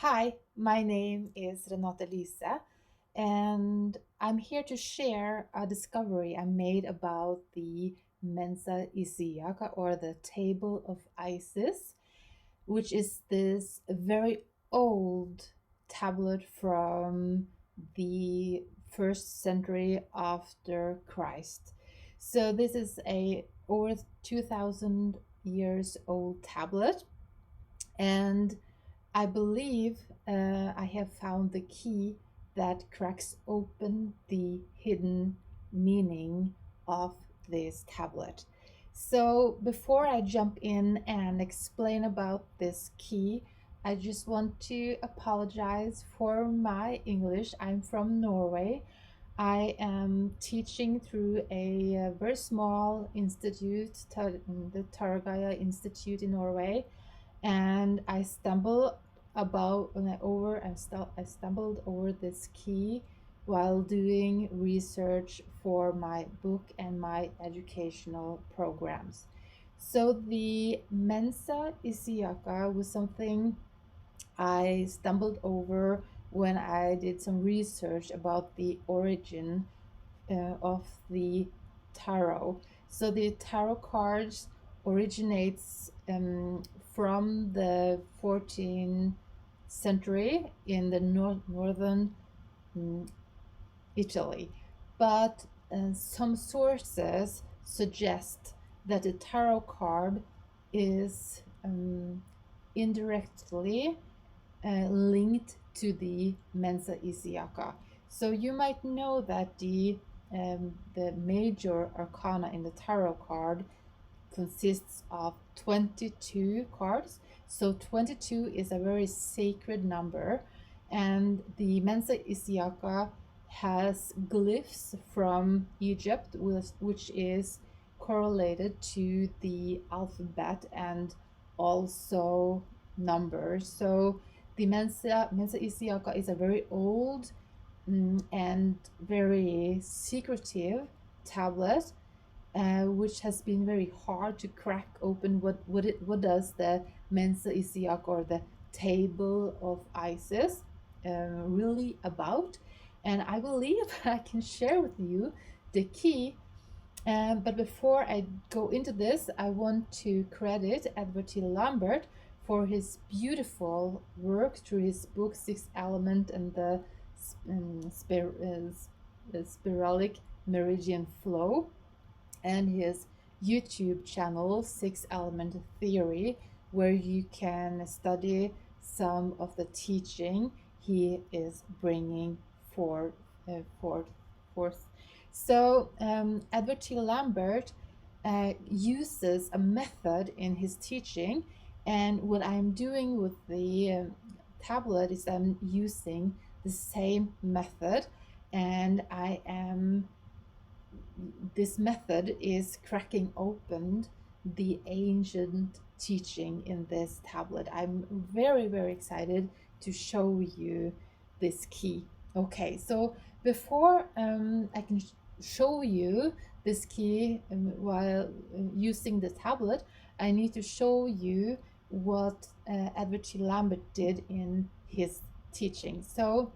Hi, my name is Renate Lisa, and I'm here to share a discovery I made about the Mensa Isiaca, or the Table of Isis, which is this very old tablet from the first century after Christ. So this is a over 2000 years old tablet, and I believe I have found the key that cracks open the hidden meaning of this tablet. So, before I jump in and explain about this key, I just want to apologize for my English. I'm from Norway. I am teaching through a very small institute, the Targaya Institute in Norway, and I stumbled about when I over I stumbled over this key while doing research for my book and my educational programs. So the Mensa Isiaca was something I stumbled over when I did some research about the origin of the tarot. So the tarot cards originates from the 14th century in the northern um, Italy, but some sources suggest that the tarot card is indirectly linked to the Mensa Isiaca. So you might know that the major arcana in the tarot card consists of 22 cards. So 22 is a very sacred number, and the Mensa Isiaca has glyphs from Egypt, which is correlated to the alphabet and also numbers. So the Mensa Isiaca is a very old and very secretive tablet, which has been very hard to crack open. What does the Mensa Isiaca, or the Table of Isis, really about? And I believe I can share with you the key. But before I go into this, I want to credit Edward T. Lambert for his beautiful work through his book Six Element and the Spiralic Meridian Flow, and his YouTube channel, Six Element Theory, where you can study some of the teaching he is bringing forth. Forth. So, Edward T. Lambert uses a method in his teaching, and what I'm doing with the tablet is I'm using the same method, and this method is cracking open the ancient teaching in this tablet. I'm very, very excited to show you this key. Okay, so before I can show you this key while using the tablet, I need to show you what Edward T. Lambert did in his teaching. So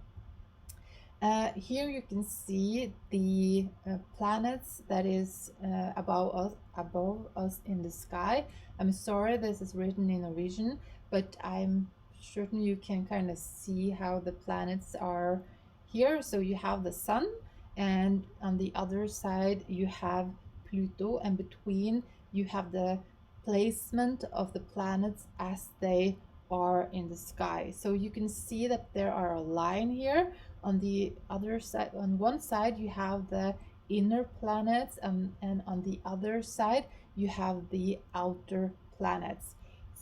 here you can see the planets that is above us in the sky. I'm sorry this is written in Norwegian, but I'm certain you can kind of see how the planets are here. So you have the sun, and on the other side you have Pluto, and between you have the placement of the planets as they are in the sky. So you can see that there are a line here. On the other side, on one side you have the inner planets, and on the other side you have the outer planets.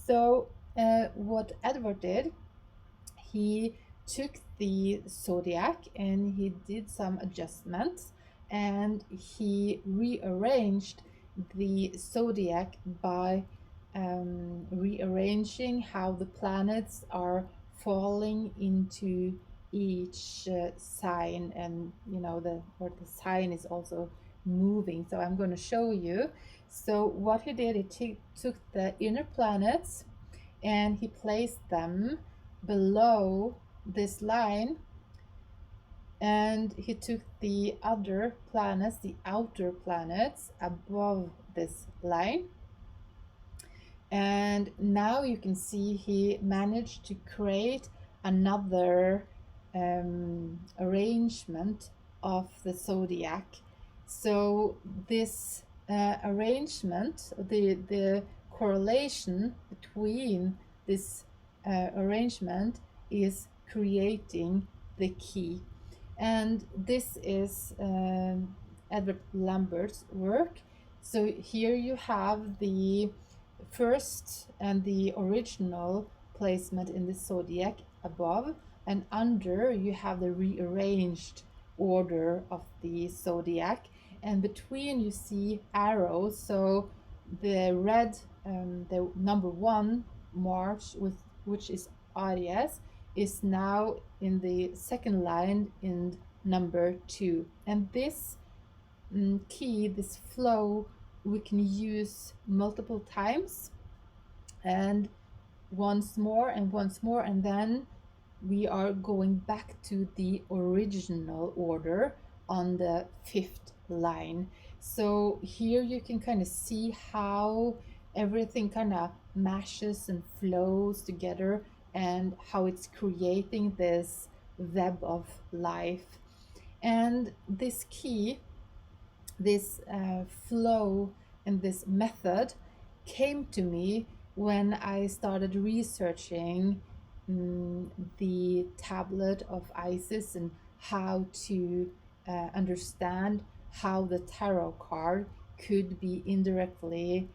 So what Edward did, he took the zodiac and he did some adjustments, and he rearranged the zodiac by rearranging how the planets are falling into each sign, and the sign is also moving. So I'm going to show you. So what he did, he took the inner planets and he placed them below this line, and he took the other planets, the outer planets, above this line. And now you can see he managed to create another arrangement of the zodiac. So this arrangement, the correlation between this arrangement is creating the key. And this is Edward Lambert's work. So here you have the first and the original placement in the zodiac above, and under you have the rearranged order of the zodiac, and between you see arrows. So the red, the number 1 March, with which is Aries, is now in the second line in number 2. And this key, this flow, we can use multiple times, and once more and once more, and then we are going back to the original order on the 5th line. So here you can kind of see how everything kind of mashes and flows together, and how it's creating this web of life. And this key, this flow and this method came to me when I started researching the tablet of Isis, and how to understand how the tarot card could be indirectly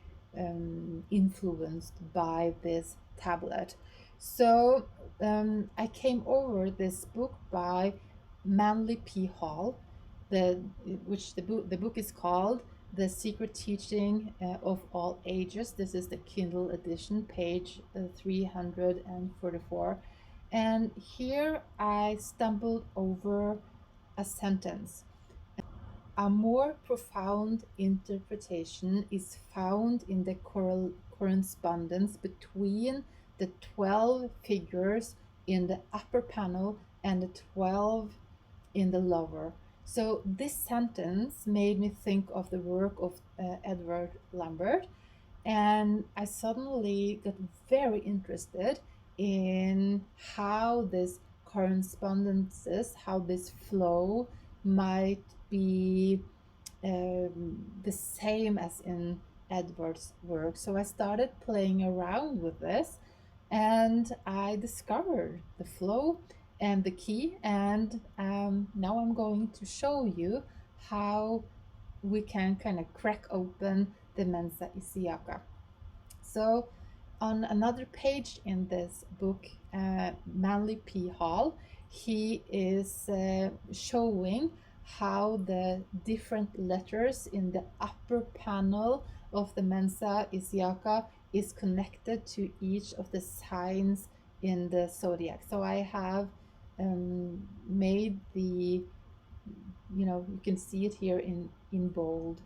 influenced by this tablet. So I came over this book by Manly P. Hall, the book is called The Secret Teaching of All Ages. This is the Kindle edition, page 344. And here I stumbled over a sentence. A more profound interpretation is found in the correspondence between the 12 figures in the upper panel and the 12 in the lower. So this sentence made me think of the work of Edward Lambert, and I suddenly got very interested in how this correspondences, how this flow might be the same as in Edward's work. So I started playing around with this, and I discovered the flow and the key, and now I'm going to show you how we can kind of crack open the Mensa Isiaca. So on another page in this book, Manly P. Hall, he is showing how the different letters in the upper panel of the Mensa Isiaca is connected to each of the signs in the zodiac. So I have made the, you can see it here in bold.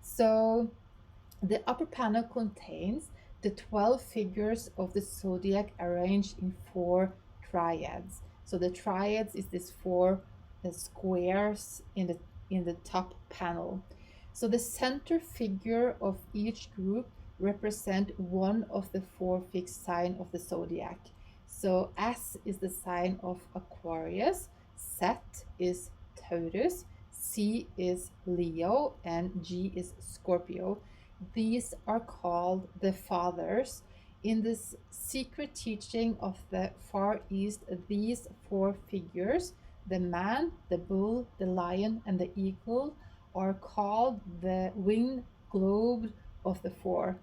So the upper panel contains the 12 figures of the zodiac arranged in 4 triads. So the triads is this 4 squares in the top panel. So the center figure of each group represent one of the 4 fixed signs of the zodiac. So S is the sign of Aquarius, Set is Taurus, C is Leo, and G is Scorpio. These are called the fathers. In this secret teaching of the Far East, these 4 figures, the man, the bull, the lion, and the eagle, are called the winged globe of the 4.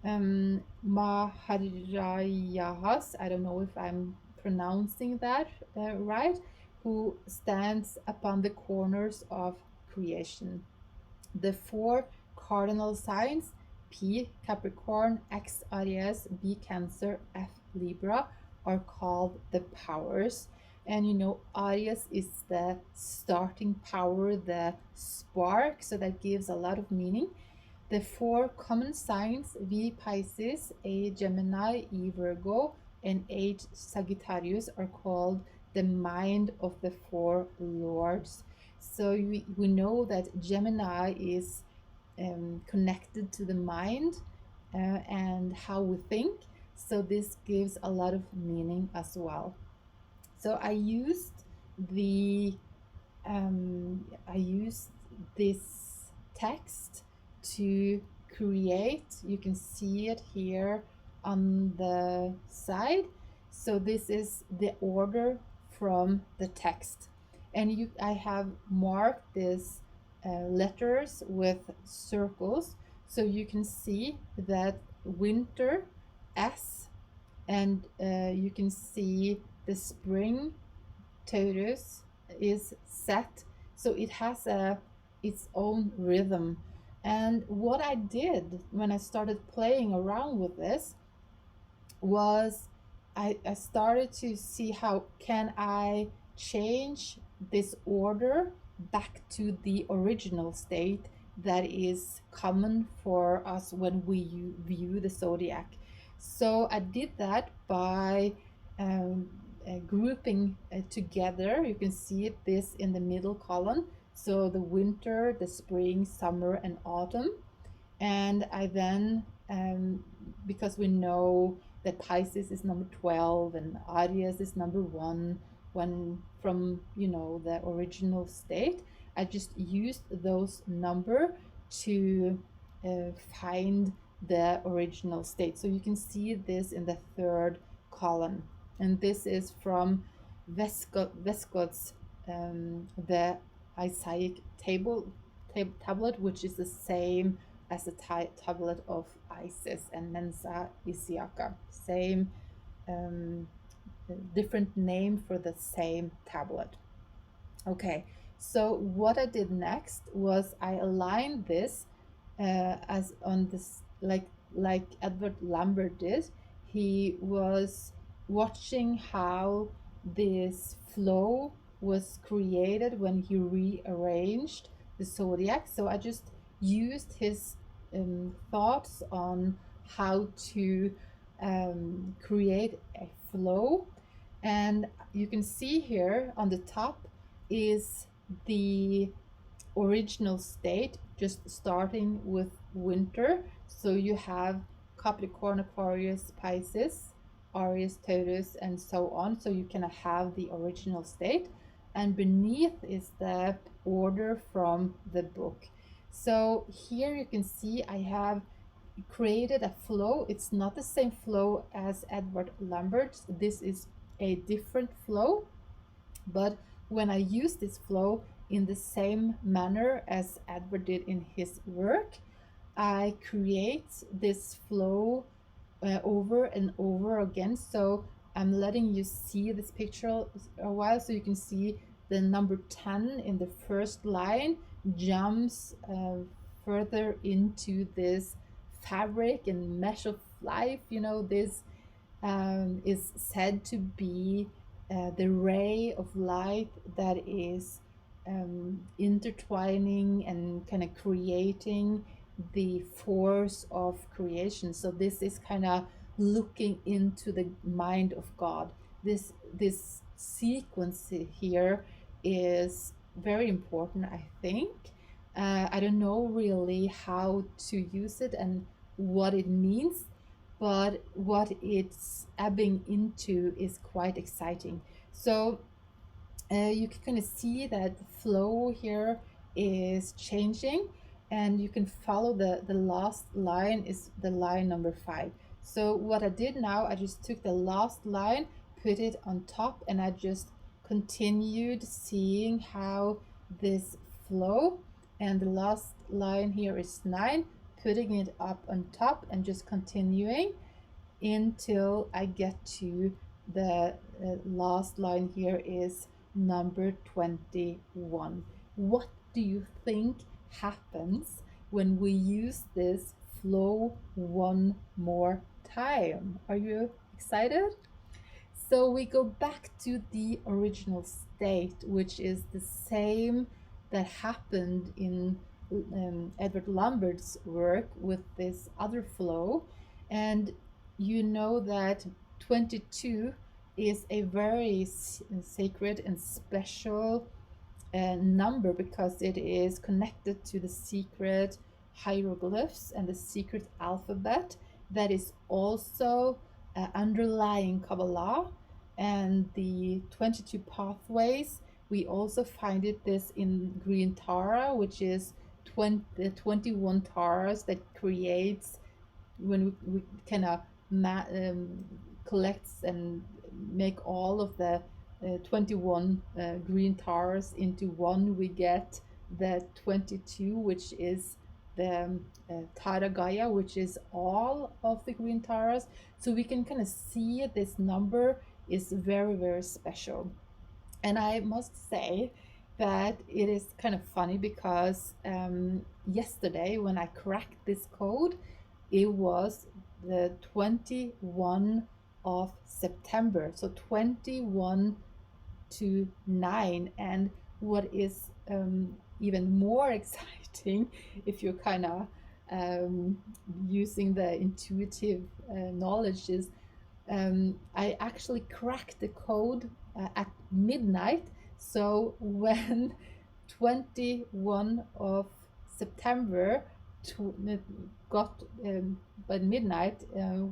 Maharayahas, I don't know if I'm pronouncing that right, who stands upon the corners of creation. The 4 cardinal signs, P Capricorn, X Aries, B Cancer, F Libra, are called the powers. And Aries is the starting power, the spark, so that gives a lot of meaning. The 4 common signs, V Pisces, A Gemini, E Virgo, and 8 Sagittarius are called the mind of the four lords. So we know that Gemini is connected to the mind and how we think. So this gives a lot of meaning as well. So the I used this text to create. You can see it here on the side. So this is the order from the text, and I have marked these letters with circles, so you can see that winter S, and you can see the spring Taurus is set, so it has its own rhythm. And what I did when I started playing around with this was I started to see how can I change this order back to the original state that is common for us when we view the zodiac. So I did that by grouping together. You can see this in the middle column. So the winter, the spring, summer, and autumn. And I then, because we know that Pisces is number 12 and Aries is number 1, when from the original state, I just used those number to find the original state. So you can see this in the third column, and this is from Westcott's the Isaiah tablet, which is the same as the tablet of Isis and Mensa Isiaca. Same, different name for the same tablet. Okay, so what I did next was I aligned this as on this, like Edward Lambert did. He was watching how this flow was created when he rearranged the zodiac. So I just used his thoughts on how to create a flow. And you can see here on the top is the original state, just starting with winter. So you have Capricorn, Aquarius, Pisces, Aries, Taurus, and so on. So you can have the original state. And beneath is the order from the book. So here you can see I have created a flow. It's not the same flow as Edward Lambert's. This is a different flow, but when I use this flow in the same manner as Edward did in his work, I create this flow over and over again. So I'm letting you see this picture a while, so you can see the number 10 in the first line jumps further into this fabric and mesh of life. This is said to be the ray of light that is intertwining and kind of creating the force of creation. So this is kind of looking into the mind of God. This sequence here is very important, I think. I don't know really how to use it and what it means, but what it's ebbing into is quite exciting. So you can kind of see that the flow here is changing, and you can follow the last line is the line number 5. So what I did now, I just took the last line, put it on top, and I just continued seeing how this flow, and the last line here is 9, putting it up on top and just continuing until I get to the last line here is number 21. What do you think happens when we use this flow one more time? Are you excited? So we go back to the original state, which is the same that happened in Edward Lambert's work with this other flow. And you know that 22 is a very sacred and special number because it is connected to the secret hieroglyphs and the secret alphabet that is also underlying Kabbalah and the 22 pathways. We also find this in Green Tara, which is 21 taras that creates when we kind of collects and make all of the 21 green taras into one, we get the 22, which is the Tara Gaia, which is all of the green taras. So we can kind of see this number is very, very special. And I must say that it is kind of funny because yesterday when I cracked this code, it was the 21 of September. So 21 to 9. And what is even more exciting, if you're kind of using the intuitive knowledge, is I actually cracked the code at midnight. So when 21 of September got by midnight,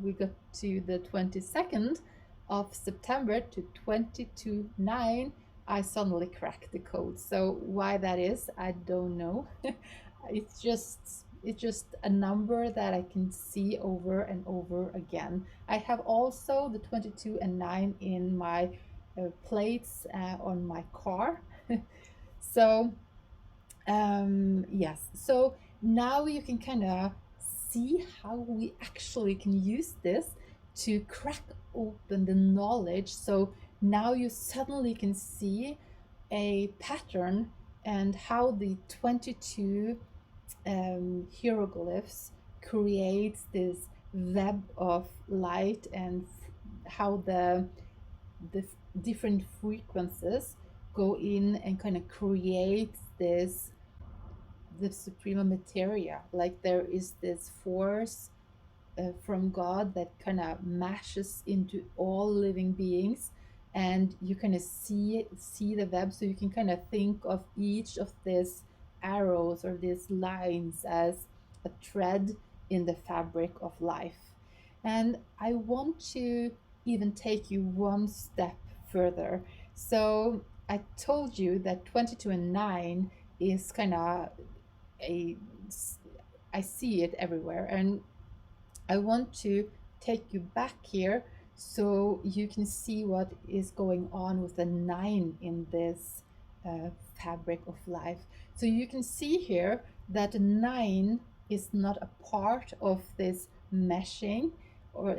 we got to the 22nd of September to 22/9, I suddenly cracked the code. So why that is, I don't know. it's just a number that I can see over and over again. I have also the 22 and 9 in my plates on my car. So yes, so now you can kind of see how we actually can use this to crack open the knowledge. So now you suddenly can see a pattern and how the 22 hieroglyphs creates this web of light, and how the different frequencies go in and kind of create this the suprema materia. Like there is this force from God that kind of mashes into all living beings, and you kind of see the web. So you can kind of think of each of these arrows or these lines as a thread in the fabric of life. And I want to even take you one step further. So I told you that 22 and 9 is kind of a I see it everywhere, and I want to take you back here so you can see what is going on with the 9 in this fabric of life. So you can see here that 9 is not a part of this meshing, or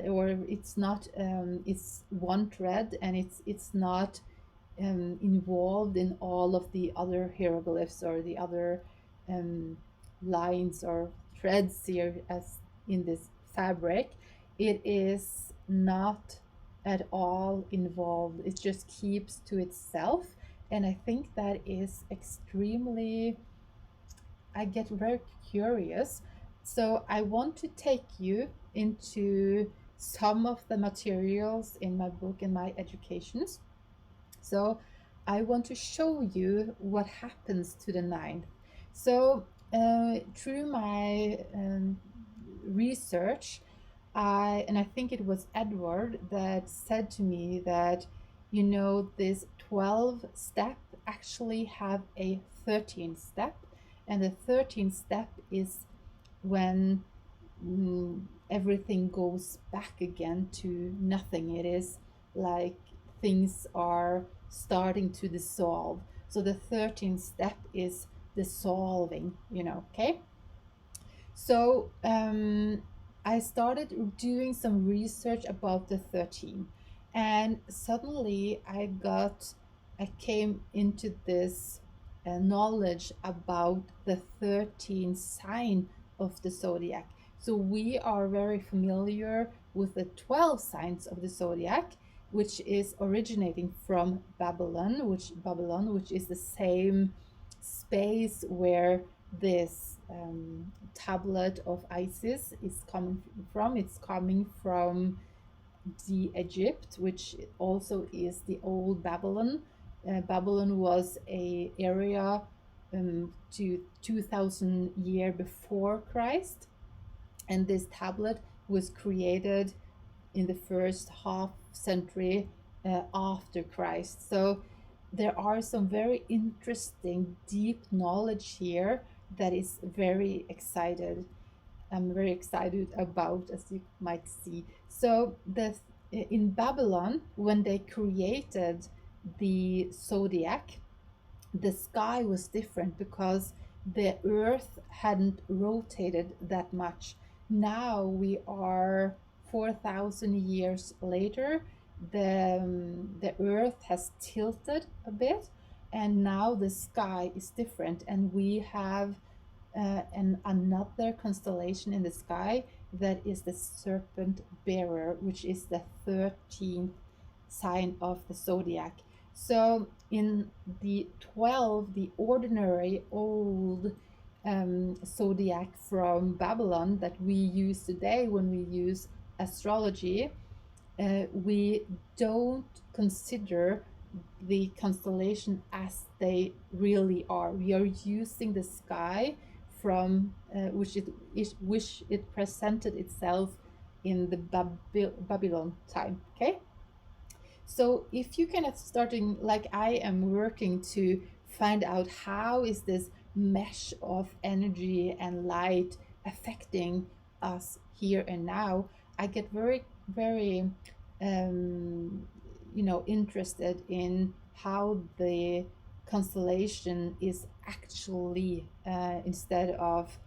it's not it's one thread, and it's not involved in all of the other hieroglyphs or the other lines or threads here as in this fabric. It is not at all involved. It just keeps to itself. And I think that is extremely, I get very curious. So I want to take you into some of the materials in my book and my educations. So I want to show you what happens to the 9. So through my research, and I think it was Edward that said to me that, you know, this 12 step actually have a 13th step, and the 13th step is when everything goes back again to nothing. It is like things are starting to dissolve. So the 13th step is dissolving, you know, okay? So I started doing some research about the 13, and suddenly I came into this knowledge about the 13th sign of the zodiac. So we are very familiar with the 12 signs of the zodiac, which is originating from Babylon, which is the same space where this tablet of Isis is coming from. It's coming from the Egypt, which also is the old Babylon. Babylon was a area to 2000 year before Christ, and this tablet was created in the first half century after Christ. So there are some very interesting, deep knowledge here that is very excited. I'm very excited about, as you might see. So in Babylon, when they created the zodiac, the sky was different because the earth hadn't rotated that much. Now we are 4,000 years later. The earth has tilted a bit, and now the sky is different, and we have another constellation in the sky that is the serpent bearer, which is the 13th sign of the zodiac. So in the 12, the ordinary old zodiac from Babylon that we use today when we use astrology, we don't consider the constellation as they really are. We are using the sky from which it presented itself in the Babylon time. Okay, so if you kind of starting like I am working to find out how is this mesh of energy and light affecting us here and now, I get very interested in how the constellation is actually instead of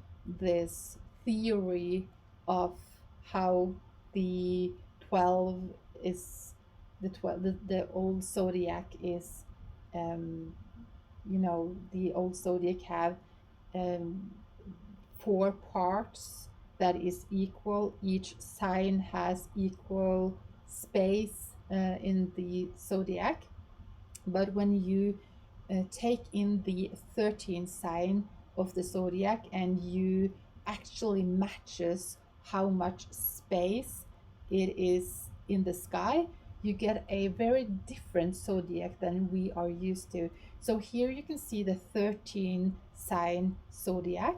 this theory of how the 12 is the old zodiac is the old zodiac have um, four parts that is equal. Each sign has equal space in the zodiac. But when you take in the 13th sign of the zodiac and you actually matches how much space it is in the sky, you get a very different zodiac than we are used to. So here you can see the 13 sign zodiac,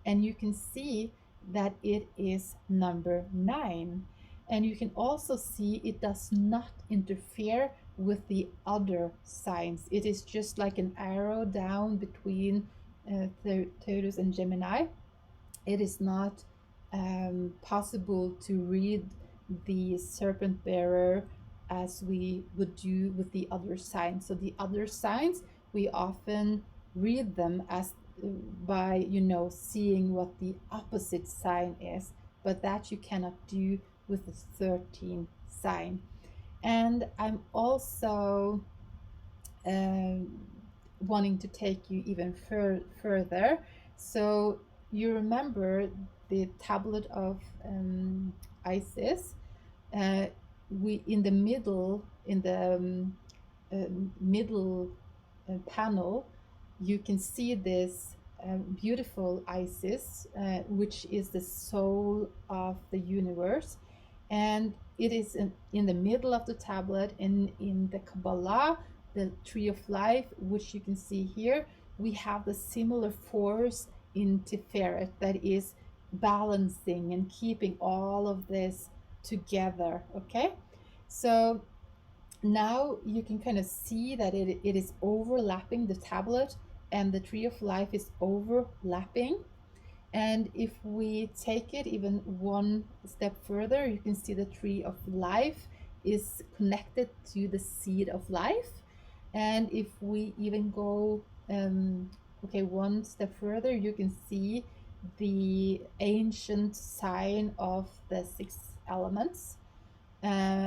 and you can see that it is number 9. And you can also see it does not interfere with the other signs. It is just like an arrow down between Taurus and Gemini. It is not possible to read the serpent bearer as we would do with the other signs. So the other signs, we often read them as by seeing what the opposite sign is, but that you cannot do with the 13th sign. And I'm also wanting to take you even further. So you remember the tablet of Isis. We in the middle panel, you can see this beautiful Isis, which is the soul of the universe, and it is in the middle of the tablet. And in the Kabbalah, the tree of life, which you can see here, we have the similar force in Tiferet that is balancing and keeping all of this together. Okay, so now you can kind of see that it is overlapping the tablet, and the tree of life is overlapping. And if we take it even one step further, you can see the tree of life is connected to the seed of life. And if we even go one step further, you can see the ancient sign of the 6 elements,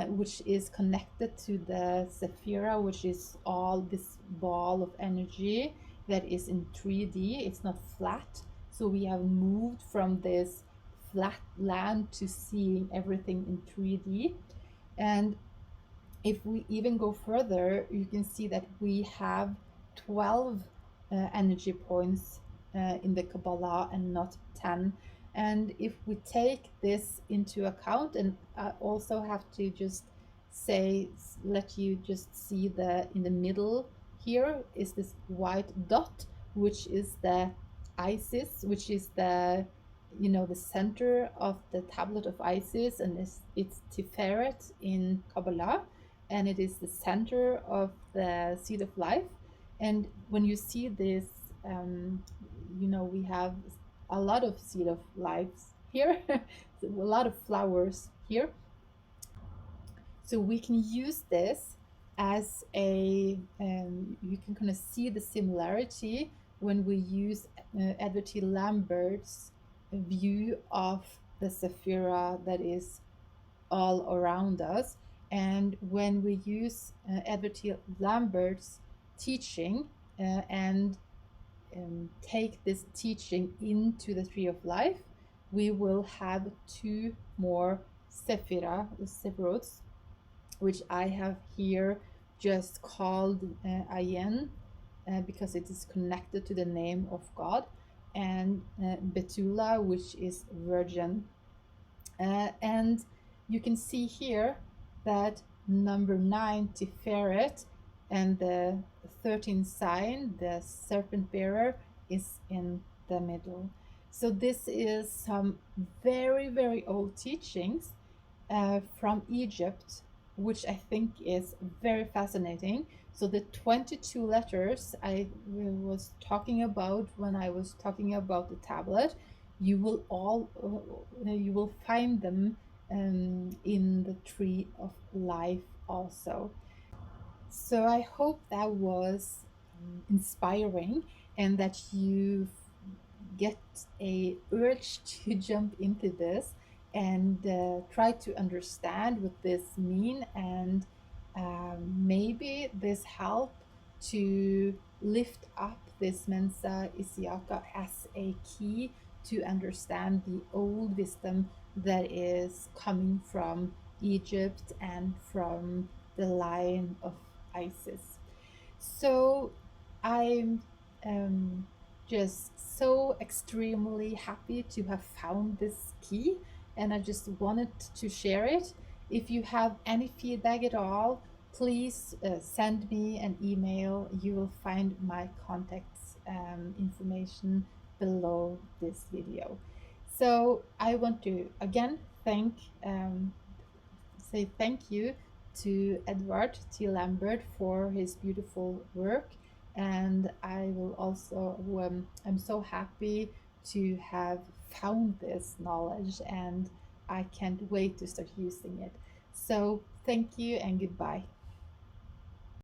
which is connected to the Sephira, which is all this ball of energy that is in 3D. It's not flat. So we have moved from this flat land to seeing everything in 3D. And if we even go further, you can see that we have 12 energy points in the Kabbalah and not 10. And if we take this into account, and I also have to just say, let you just see the in the middle here is this white dot, which is the Isis, which is the, you know, the center of the tablet of Isis, and it's Tiferet in Kabbalah, and it is the center of the seed of life. And when you see this, you know, we have a lot of seed of lives here, a lot of flowers here. So we can use this as a, you can kind of see the similarity when we use Edward T. Lambert's view of the Sephira that is all around us. And when we use Edward T. Lambert's teaching and take this teaching into the tree of life, we will have two more sephiroths, which I have here just called Ayen, because it is connected to the name of God, and Betula, which is virgin. And you can see here that number 9, Tiferet, and the 13th sign, the serpent bearer, is in the middle. So this is some very, very old teachings from Egypt, which I think is very fascinating. So the 22 letters I was talking about when I was talking about the tablet, you will find them in the tree of life also. So I hope that was inspiring, and that you get a urge to jump into this and try to understand what this mean, and maybe this help to lift up this Mensa Isiaca as a key to understand the old wisdom that is coming from Egypt and from the line of Isis. So I'm just so extremely happy to have found this key, and I just wanted to share it. If you have any feedback at all, please send me an email. You will find my contacts information below this video. So I want to again say thank you to Edward T. Lambert for his beautiful work. And I will also, I'm so happy to have found this knowledge, and I can't wait to start using it. So thank you and goodbye.